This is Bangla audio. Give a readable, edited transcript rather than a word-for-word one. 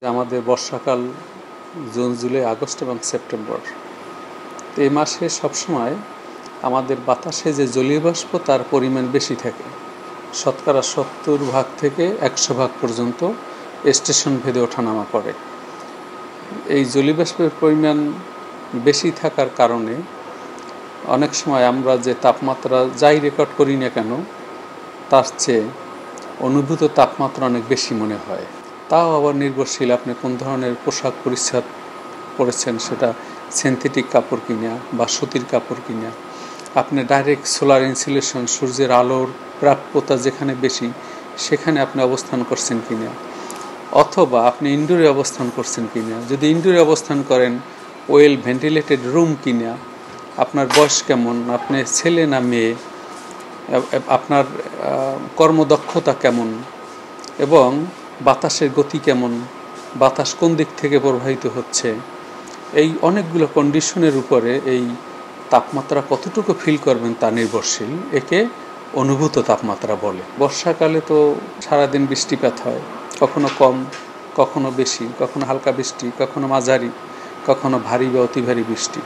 আমাদের বর্ষাকাল জুন, জুলাই, আগস্ট এবং সেপ্টেম্বর। তো এই মাসে সবসময় আমাদের বাতাসে যে জলীয় বাষ্প তার পরিমাণ বেশি থাকে। শতকরা 70 থেকে 100 পর্যন্ত স্টেশন ভেদে ওঠানামা করে। এই জলীয় বাষ্পের পরিমাণ বেশি থাকার কারণে অনেক সময় আমরা যে তাপমাত্রা যাই রেকর্ড করি না কেন তার চেয়ে অনুভূত তাপমাত্রা অনেক বেশি মনে হয়। তাও আবার নির্ভরশীল আপনি কোন ধরনের পোশাক পরিচ্ছদ পরেছেন, সেটা সিনথেটিক কাপড় কিনা বা সুতির কাপড় কিনা, আপনি ডাইরেক্ট সোলার ইনসুলেশন সূর্যের আলোর প্রাপ্যতা যেখানে বেশি সেখানে আপনি অবস্থান করছেন কিনা, অথবা আপনি ইনডোরে অবস্থান করছেন কিনা। যদি ইনডোরে অবস্থান করেন ওয়েল ভেন্টিলেটেড রুম কিনা, আপনার বয়স কেমন, আপনি ছেলে না মেয়ে, আপনার কর্মদক্ষতা কেমন, এবং বাতাসের গতি কেমন, বাতাস কোন দিক থেকে প্রবাহিত হচ্ছে, এই অনেকগুলো কন্ডিশনের উপরে এই তাপমাত্রা কতটুকু ফিল করবেন তা নির্ভরশীল। একে অনুভূত তাপমাত্রা বলে। বর্ষাকালে তো সারাদিন বৃষ্টিপাত হয়, কখনো কম, কখনো বেশি, কখনো হালকা বৃষ্টি, কখনো মাঝারি, কখনো ভারী বা অতি ভারী বৃষ্টি।